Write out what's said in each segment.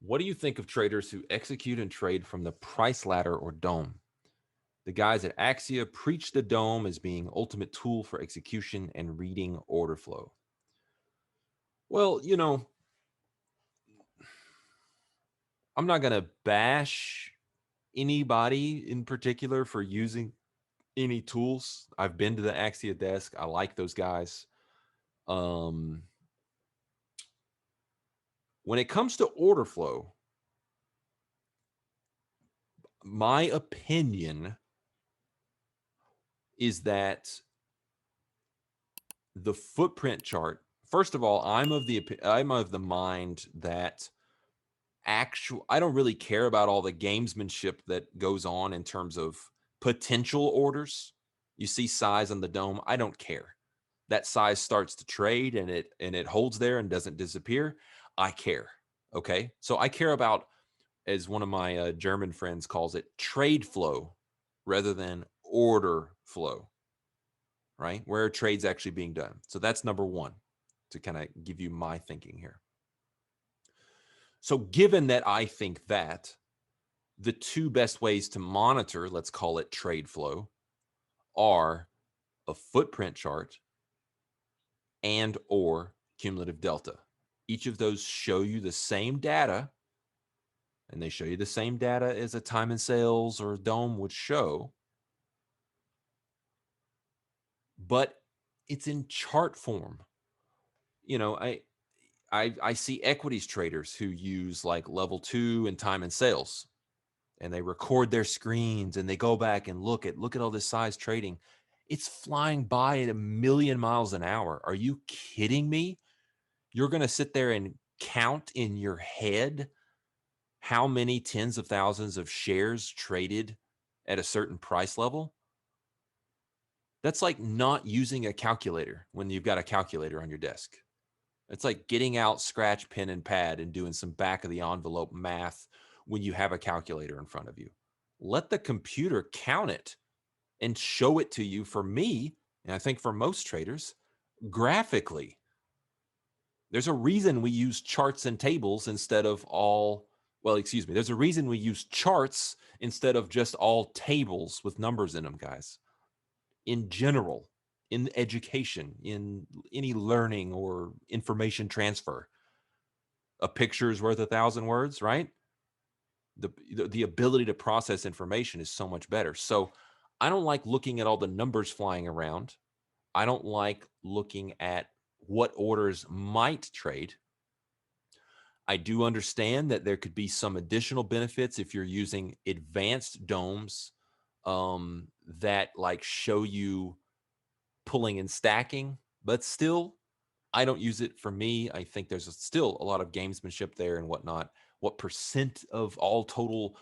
What do you think of traders who execute and trade from the price ladder or dome? The guys at Axia preach the dome as being ultimate tool for execution and reading order flow. Well, I'm not going to bash anybody in particular for using any tools. I've been to the Axia desk. I like those guys. Um, when it comes to order flow, my opinion is that the footprint chart, first of all, I'm of the mind that I don't really care about all the gamesmanship that goes on in terms of potential orders. You see size on the dome, I don't care. That size starts to trade and it holds there and doesn't disappear. I care. Okay? So I care about, as one of my German friends calls it, trade flow rather than order flow, right? Where are trades actually being done? So that's number one, to kind of give you my thinking here. So given that I think that, the two best ways to monitor, let's call it trade flow, are a footprint chart and or cumulative delta. Each of those show you the same data, and they show you the same data as a time and sales or a dome would show, but it's in chart form. I see equities traders who use like level 2 and time and sales, and they record their screens and they go back and look at all this size trading. It's flying by at 1,000,000 miles an hour. Are you kidding me? You're going to sit there and count in your head how many tens of thousands of shares traded at a certain price level? That's like not using a calculator when you've got a calculator on your desk. It's like getting out scratch pen and pad and doing some back of the envelope math when you have a calculator in front of you. Let the computer count it and show it to you. For me, and I think for most traders, graphically. There's a reason we use charts and tables instead of there's a reason we use charts instead of just all tables with numbers in them, guys. In general, in education, in any learning or information transfer, a picture is worth 1,000 words, right? The ability to process information is so much better. So I don't like looking at all the numbers flying around. I don't like looking at what orders might trade. I do understand that there could be some additional benefits if you're using advanced domes that like show you pulling and stacking, but still, I don't use it. For me, I think there's still a lot of gamesmanship there and whatnot. What percent of all total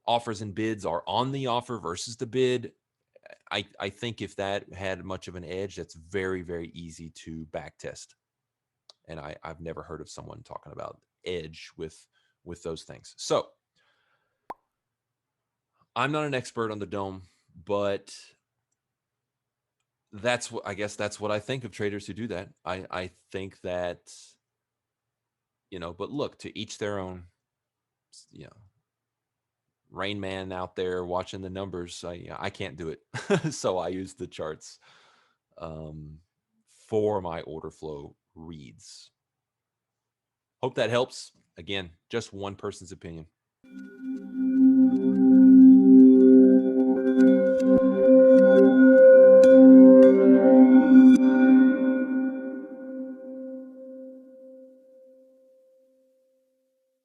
offers and bids are on the offer versus the bid? I think if that had much of an edge, that's very, very easy to back test. And I've never heard of someone talking about edge with those things. So I'm not an expert on the dome, but I guess that's what I think of traders who do that. I think that, but look, to each their own. you know Rain Man out there watching the numbers, I can't do it. So I use the charts um, for my order flow reads. Hope that helps. Again, just one person's opinion.